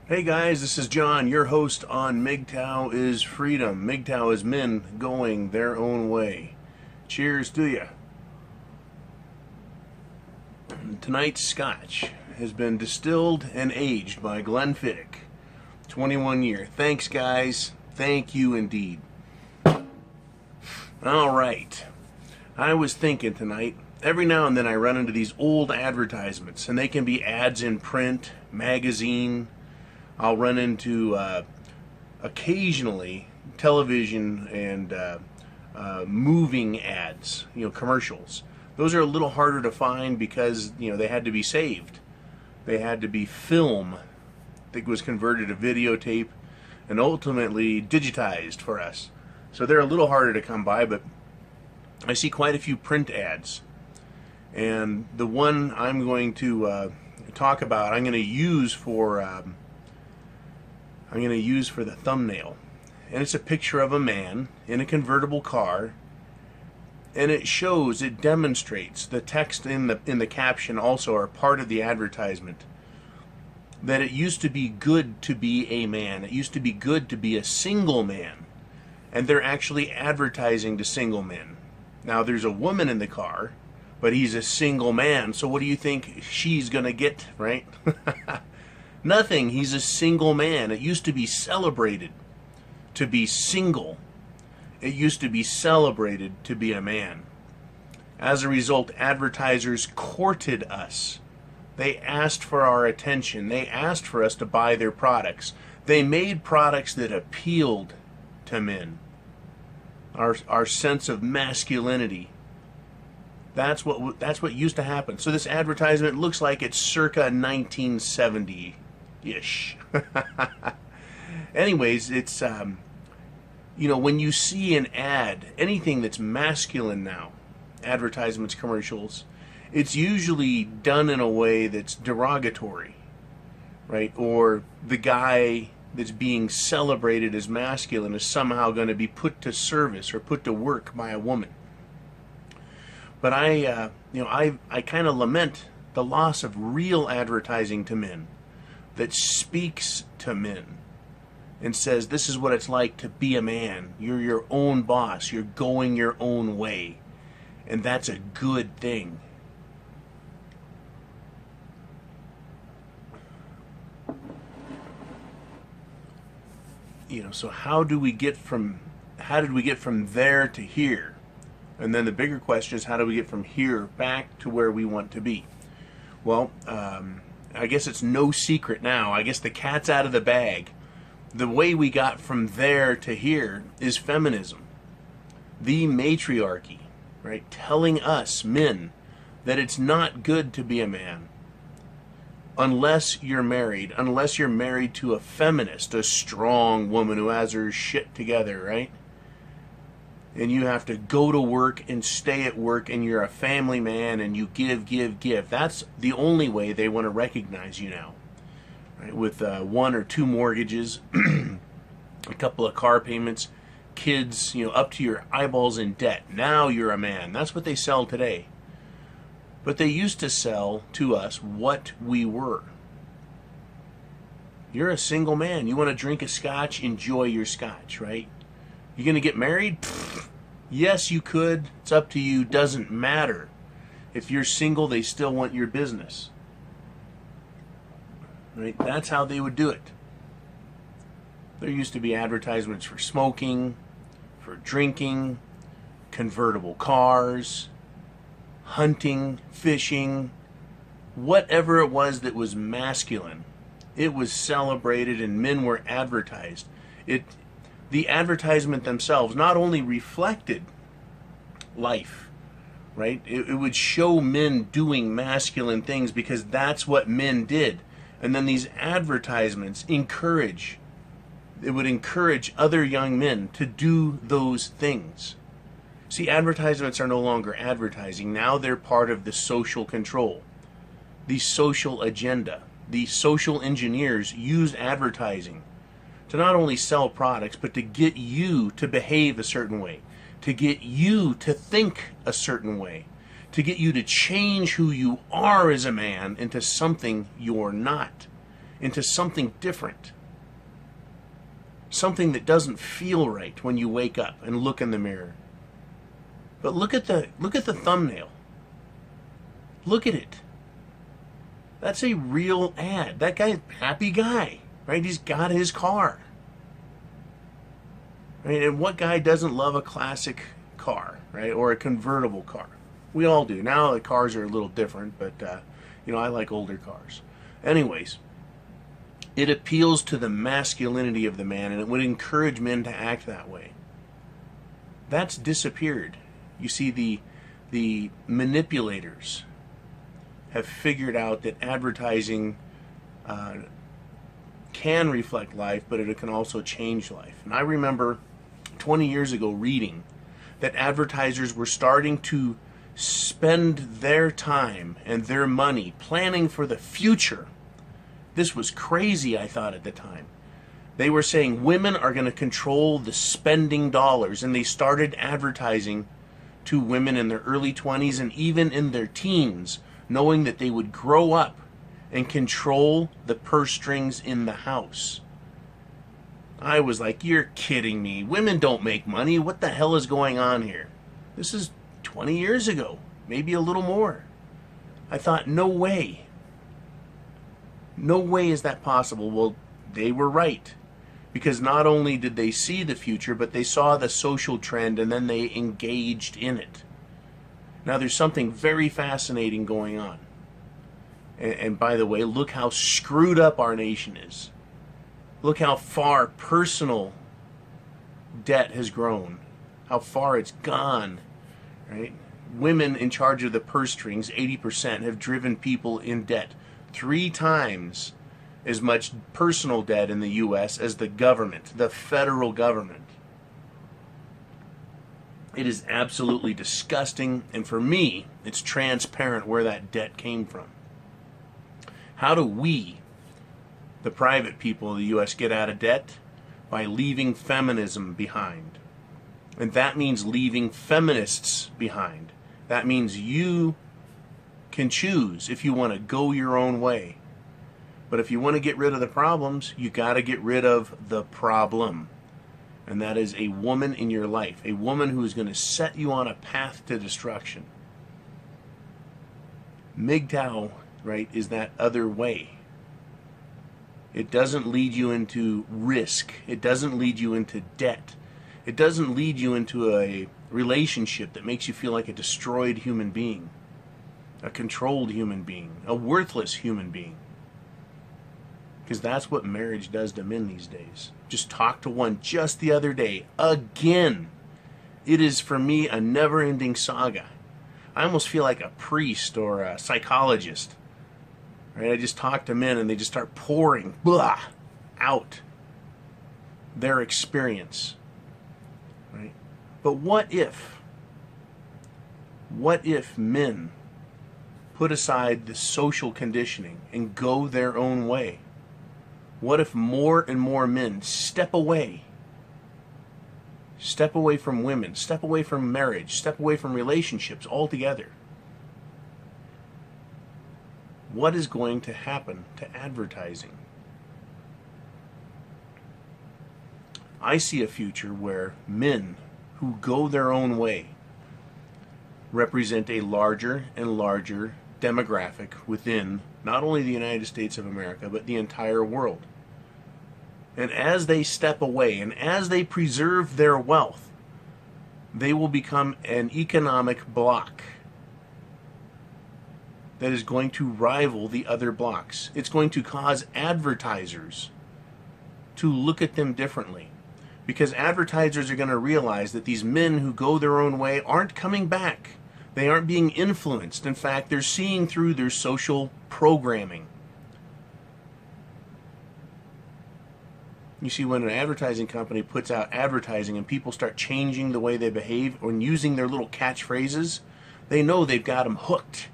Hey guys, this is John, your host on Mgtow is Freedom. Mgtow is men going their own way. Cheers to ya. Tonight's scotch has been distilled and aged by Glenfiddich. 21 year. Thanks guys. Thank you indeed. Alright. I was thinking tonight, every now and then I run into these old advertisements, and they can be ads in print, magazine. I'll run into occasionally television and moving ads, commercials. Those are a little harder to find because they had to be saved. They had to be film that was converted to videotape and ultimately digitized for us. So they're a little harder to come by, but I see quite a few print ads. And the one I'm going to talk about, I'm going to use for the thumbnail. And it's a picture of a man in a convertible car, and it demonstrates, the text in the caption also are part of the advertisement, that it used to be good to be a man. It used to be good to be a single man. And they're actually advertising to single men. Now there's a woman in the car, but he's a single man, so what do you think she's gonna get, right? Nothing. He's a single man. It used to be celebrated to be single. It used to be celebrated to be a man. As a result, advertisers courted us. They asked for our attention. They asked for us to buy their products. They made products that appealed to men. Our sense of masculinity. That's what used to happen. So this advertisement looks like it's circa 1970. Ish. Anyways, it's when you see an ad, anything that's masculine now, advertisements, commercials, it's usually done in a way that's derogatory, right? Or the guy that's being celebrated as masculine is somehow going to be put to service or put to work by a woman. But I kind of lament the loss of real advertising to men, that speaks to men and says, this is what it's like to be a man. You're your own boss. You're going your own way. And that's a good thing. So how did we get from there to here? And then the bigger question is, how do we get from here back to where we want to be? Well, I guess it's no secret now. I guess the cat's out of the bag. The way we got from there to here is feminism. The matriarchy, right? Telling us, men, that it's not good to be a man unless you're married to a feminist, a strong woman who has her shit together, right? And you have to go to work and stay at work, and you're a family man, and you give. That's the only way they want to recognize you now, right? With 1 or 2 mortgages, a couple of car payments, kids, up to your eyeballs in debt. Now you're a man. That's what they sell today. But they used to sell to us what we were. You're a single man. You want to drink a scotch? Enjoy your scotch, right? You going to get married? Pfft. Yes, you could. It's up to you. Doesn't matter. If you're single, they still want your business. Right? That's how they would do it. There used to be advertisements for smoking, for drinking, convertible cars, hunting, fishing, whatever it was that was masculine. It was celebrated, and men were advertised. The advertisement themselves not only reflected life, right? It would show men doing masculine things because that's what men did. And then these advertisements would encourage other young men to do those things. See, advertisements are no longer advertising. Now they're part of the social control, the social agenda. The social engineers use advertising to not only sell products, but to get you to behave a certain way, to get you to think a certain way, to get you to change who you are as a man into something you're not. into something different. Something that doesn't feel right when you wake up and look in the mirror. But look at the thumbnail. Look at it. That's a real ad. That guy's a happy guy, right? He's got his car. Right? And what guy doesn't love a classic car, right? Or a convertible car? We all do. Now the cars are a little different, but I like older cars. Anyways, it appeals to the masculinity of the man, and it would encourage men to act that way. That's disappeared. You see, the manipulators have figured out that advertising can reflect life, but it can also change life. And I remember 20 years ago reading that advertisers were starting to spend their time and their money planning for the future. This was crazy, I thought, at the time. They were saying women are going to control the spending dollars, and they started advertising to women in their early 20s and even in their teens, knowing that they would grow up and control the purse strings in the house. I was like, you're kidding me. Women don't make money. What the hell is going on here? This is 20 years ago, maybe a little more. I thought, no way. No way is that possible. Well, they were right. Because not only did they see the future, but they saw the social trend and then they engaged in it. Now there's something very fascinating going on. And by the way, look how screwed up our nation is. Look how far personal debt has grown. How far it's gone. Right? Women in charge of the purse strings, 80%, have driven people in debt 3 times as much personal debt in the U.S. as the government, the federal government. It is absolutely disgusting, and for me, it's transparent where that debt came from. How do we, the private people of the U.S., get out of debt? By leaving feminism behind. And that means leaving feminists behind. That means you can choose if you want to go your own way. But if you want to get rid of the problems, you got to get rid of the problem. And that is a woman in your life. A woman who is going to set you on a path to destruction. Mgtow, right, is that other way. It doesn't lead you into risk. It doesn't lead you into debt. It doesn't lead you into a relationship that makes you feel like a destroyed human being, a controlled human being, a worthless human being. Because that's what marriage does to men these days. Just talked to one just the other day. Again. It is, for me, a never-ending saga. I almost feel like a priest or a psychologist. Right? I just talk to men and they just start pouring out their experience. Right? But what if men put aside the social conditioning and go their own way? What if more and more men step away? Step away from women, step away from marriage, step away from relationships altogether. What is going to happen to advertising? I see a future where men who go their own way represent a larger and larger demographic within not only the United States of America, but the entire world. And as they step away and as they preserve their wealth, they will become an economic bloc that is going to rival the other blocks. It's going to cause advertisers to look at them differently. Because advertisers are going to realize that these men who go their own way aren't coming back. They aren't being influenced. In fact, they're seeing through their social programming. You see, when an advertising company puts out advertising and people start changing the way they behave or using their little catchphrases, they know they've got them hooked.